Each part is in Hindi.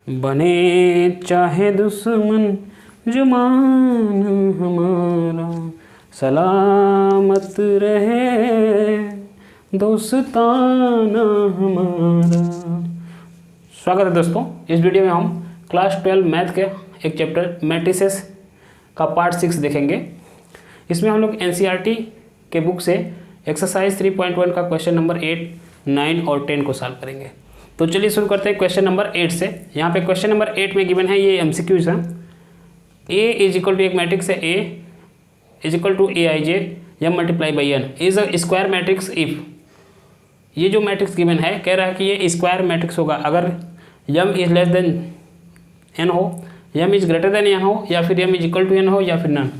बने चाहे दुश्मन जमाना हमारा, सलामत रहे दोस्ताना हमारा। स्वागत है दोस्तों, इस वीडियो में हम क्लास 12 मैथ के एक चैप्टर मैट्रिसेस का पार्ट 6 देखेंगे। इसमें हम लोग एनसीईआरटी के बुक से एक्सरसाइज 3.1 का क्वेश्चन नंबर 8, 9 और 10 को सॉल्व करेंगे। तो चलिए शुरू करते हैं क्वेश्चन नंबर 8 से। यहाँ पे क्वेश्चन नंबर 8 में गिवन है, ये एमसीक्यूज है। ए इज इक्वल टू, एक मैट्रिक्स है A is equal to A I J M multiply by N is a square matrix if. ये जो मैट्रिक्स गिवन है कह रहा है कि ये स्क्वायर मैट्रिक्स होगा अगर M is less than N हो, M is greater than N हो, या फिर M is equal to N हो, या फिर नन।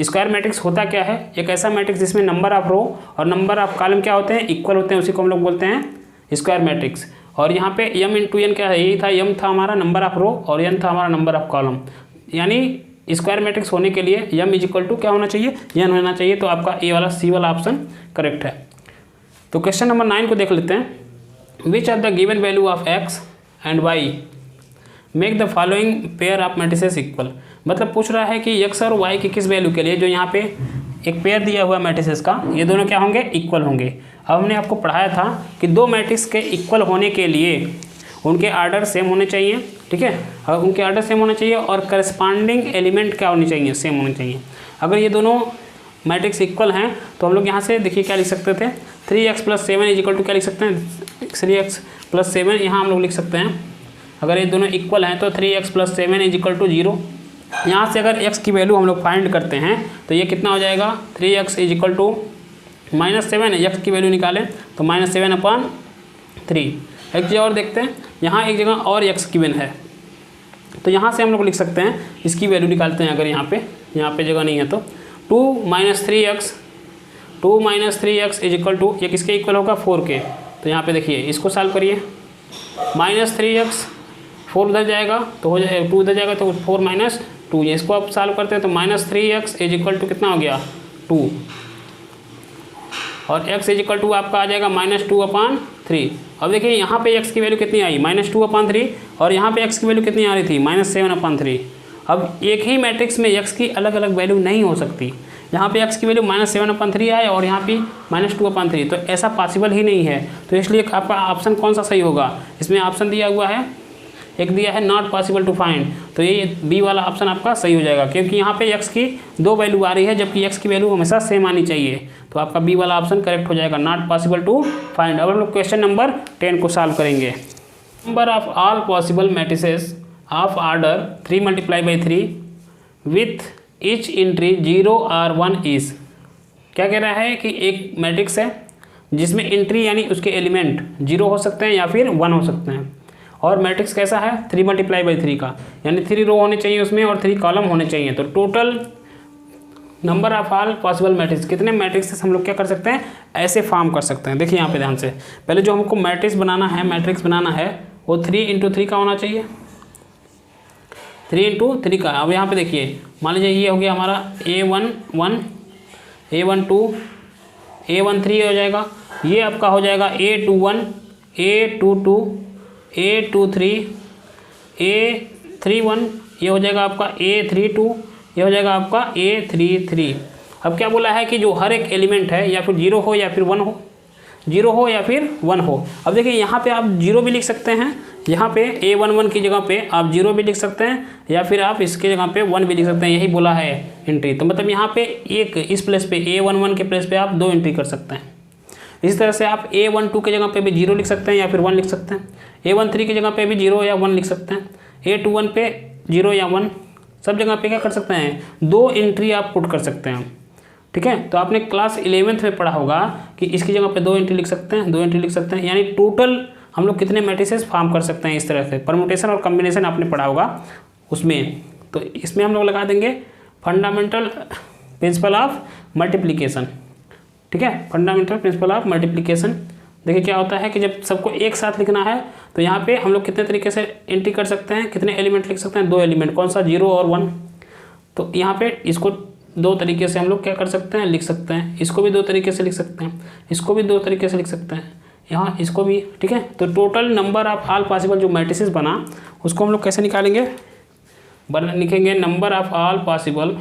स्क्वायर मैट्रिक्स होता क्या है? एक ऐसा मैट्रिक्स जिसमें नंबर ऑफ रो और नंबर ऑफ कॉलम क्या होते हैं? इक्वल होते हैं, उसी को हम लोग बोलते हैं स्क्वायर मैट्रिक्स। और यहाँ पे m इंटू एन क्या है? यही था, m था हमारा नंबर ऑफ रो और n था हमारा नंबर ऑफ कॉलम। यानी स्क्वायर मैट्रिक्स होने के लिए m इज इक्वल टू क्या होना चाहिए? n होना चाहिए। तो आपका ए वाला सी वाला ऑप्शन करेक्ट है। तो क्वेश्चन नंबर 9 को देख लेते हैं। Which are the given value of x and y make the following pair of matrices equal. मतलब पूछ रहा है कि x और y की किस वैल्यू के लिए जो यहाँ पे एक पेयर दिया हुआ मैट्रिसेस का, ये दोनों क्या होंगे? इक्वल होंगे। अब हमने आपको पढ़ाया था कि दो मैट्रिक्स के इक्वल होने के लिए उनके आर्डर सेम होने चाहिए, ठीक है। और उनके आर्डर सेम होने चाहिए और करस्पॉन्डिंग एलिमेंट क्या होने चाहिए? सेम होने चाहिए। अगर ये दोनों मैट्रिक्स इक्वल हैं तो हम लोग यहाँ से देखिए क्या लिख सकते थे? 3x + 7 इज इक्वल टू क्या लिख सकते हैं? 3x + 7 यहाँ हम लोग लिख सकते हैं। अगर ये दोनों इक्वल हैं तो 3x + 7 इज इक्वल टू 0। यहाँ से अगर x की वैल्यू हम लोग फाइंड करते हैं तो ये कितना हो जाएगा? 3x is equal to -7, x की वैल्यू निकालें तो -7/3। एक चीज़ और देखते हैं, यहाँ एक जगह और x गिवन है तो यहाँ से हम लोग लिख सकते हैं, इसकी वैल्यू निकालते हैं। अगर यहाँ पे जगह नहीं है तो 2 - 3x इज इक्वल टू, ये किसके इक्वल होगा? 4 के। तो यहाँ पे देखिए, इसको सॉल्व करिए। -3x 4 उधर जाएगा तो हो जाएगा 2 उधर जाएगा तो 4 - 2। इसको आप सॉल्व करते हैं तो -3x इज इक्वल टू कितना हो गया? 2। और x इज इक्वल टू आपका आ जाएगा -2/3। अब देखिए यहाँ पे x की वैल्यू कितनी आई? -2/3। और यहाँ पे x की वैल्यू कितनी आ रही थी? -7/3। अब एक ही मैट्रिक्स में x की अलग अलग वैल्यू नहीं हो सकती। यहाँ पे x की वैल्यू -7/3 आए और यहाँ पे -2/3, तो ऐसा पॉसिबल ही नहीं है। तो इसलिए आपका ऑप्शन कौन सा सही होगा? इसमें ऑप्शन दिया हुआ है, एक दिया है नॉट पॉसिबल टू फाइंड, तो ये बी वाला ऑप्शन आपका सही हो जाएगा, क्योंकि यहाँ पे x की 2 वैल्यू आ रही है जबकि x की वैल्यू हमेशा सेम आनी चाहिए। तो आपका बी वाला ऑप्शन करेक्ट हो जाएगा, नॉट पॉसिबल टू फाइंड। अब हम लोग क्वेश्चन नंबर 10 को सॉल्व करेंगे। Number of all possible matrices of order 3 × 3 with each entry 0 और 1 इज। क्या कह रहा है कि एक मैट्रिक्स है जिसमें एंट्री यानी उसके एलिमेंट 0 हो सकते हैं या फिर 1 हो सकते हैं, और मैट्रिक्स कैसा है? 3 × 3 का, यानी 3 रो होने चाहिए उसमें और 3 कॉलम होने चाहिए। तो total number of all possible matrix, कितने मैट्रिक्स हम लोग क्या कर सकते हैं? ऐसे फॉर्म कर सकते हैं। देखिए यहाँ पे ध्यान से, पहले जो हमको मैट्रिक्स बनाना है वो 3 × 3 का होना चाहिए, 3 × 3 का। अब यहाँ पे देखिए, मान लीजिए ये हो गया हमारा A11, A12, A13 हो जाएगा। ये आपका हो जाएगा A21, A22, A23, A31, ये हो जाएगा आपका A32, ये हो जाएगा आपका A33। अब क्या बोला है कि जो हर एक एलिमेंट है या फिर 0 हो या फिर 1 हो, 0 हो या फिर 1 हो। अब देखिए यहाँ पे आप 0 भी लिख सकते हैं, यहाँ पे A11 की जगह पे आप 0 भी लिख सकते हैं, या फिर आप इसके जगह पे 1 भी लिख सकते हैं। यही बोला है एंट्री। तो मतलब यहाँ पे एक इस प्लेस पे A11 के प्लेस पे आप 2 एंट्री कर सकते हैं। इसी तरह से आप A12 की जगह पे भी 0 लिख सकते हैं या फिर 1 लिख सकते हैं। A13 की जगह पे भी 0 या 1 लिख सकते हैं। A21 पे 0 या 1, सब जगह पे क्या कर सकते हैं? 2 एंट्री आप पुट कर सकते हैं, ठीक है। तो आपने क्लास 11th में पढ़ा होगा कि इसकी जगह पे 2 एंट्री लिख सकते हैं, 2 एंट्री लिख सकते हैं। यानी टोटल हम लोग कितने मैट्रिसेस फॉर्म कर सकते हैं? इस तरह से परम्यूटेशन और कॉम्बिनेशन आपने पढ़ा होगा उसमें। तो इसमें हम लोग लगा देंगे फंडामेंटल प्रिंसिपल ऑफ मल्टीप्लिकेशन, ठीक है। Fundamental principle of multiplication. देखिए क्या होता है कि जब सबको एक साथ लिखना है तो यहाँ पे हम लोग कितने तरीके से एंट्री कर सकते हैं? कितने एलिमेंट लिख सकते हैं? 2 एलिमेंट। कौन सा? 0 और 1। तो यहाँ पे इसको 2 तरीके से हम लोग क्या कर सकते हैं? लिख सकते हैं। इसको भी 2 तरीके से लिख सकते हैं, इसको भी 2 तरीके से लिख सकते हैं। यहाँ इसको भी, ठीक है। तो total number of all possible जो मैट्रिसेस बना उसको हम लोग कैसे निकालेंगे, लिखेंगे number of all possible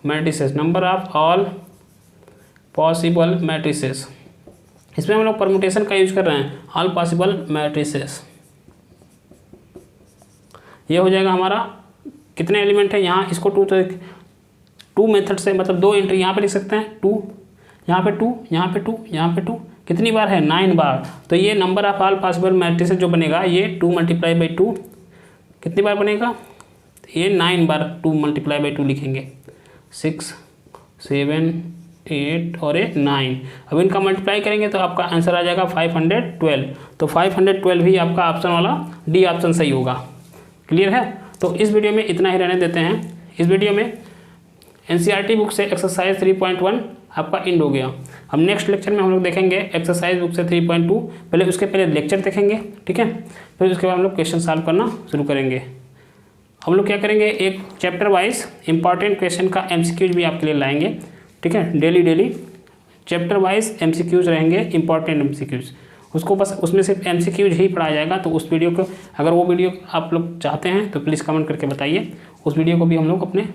matrices, number of all possible matrices. इसमें हम लोग परमुटेशन का यूज कर रहे हैं, ऑल पॉसिबल मैट्रिसेस। ये हो जाएगा हमारा, कितने एलिमेंट है यहाँ, इसको टू मेथड से, मतलब 2 एंट्री यहाँ पे लिख सकते हैं, 2 यहाँ पे 2 यहाँ पे 2 यहाँ पे 2, कितनी बार है 9 बार। तो ये number of all possible matrices जो बनेगा ये 2 × 2 कितनी बार बनेगा, ये 9 बार 2 × 2 लिखेंगे, 6 7 8 और 9। अब इनका मल्टीप्लाई करेंगे तो आपका आंसर आ जाएगा 512। तो 512 भी आपका ऑप्शन वाला डी ऑप्शन सही होगा। क्लियर है। तो इस वीडियो में इतना ही रहने देते हैं। इस वीडियो में एनसीईआरटी बुक से एक्सरसाइज 3.1 आपका एंड हो गया। हम नेक्स्ट लेक्चर में हम लोग देखेंगे एक्सरसाइज बुक से 3.2। पहले उसके पहले लेक्चर देखेंगे, ठीक है, फिर उसके बाद हम लोग क्वेश्चन सॉल्व करना शुरू करेंगे। हम लोग क्या करेंगे, एक चैप्टर वाइज इंपॉर्टेंट क्वेश्चन का एमसीक्यूज भी आपके लिए लाएंगे, ठीक है। डेली चैप्टर वाइज एमसीक्यूज रहेंगे, इंपॉर्टेंट एमसीक्यूज, उसको बस उसमें सिर्फ एमसीक्यूज ही पढ़ाया जाएगा। तो उस वीडियो को, अगर वो वीडियो आप लोग चाहते हैं तो प्लीज़ कमेंट करके बताइए, उस वीडियो को भी हम लोग अपने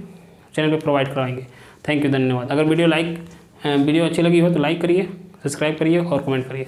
चैनल पे प्रोवाइड कराएंगे। थैंक यू, धन्यवाद। अगर वीडियो अच्छी लगी हो तो लाइक करिए, सब्सक्राइब करिए और कमेंट करिए।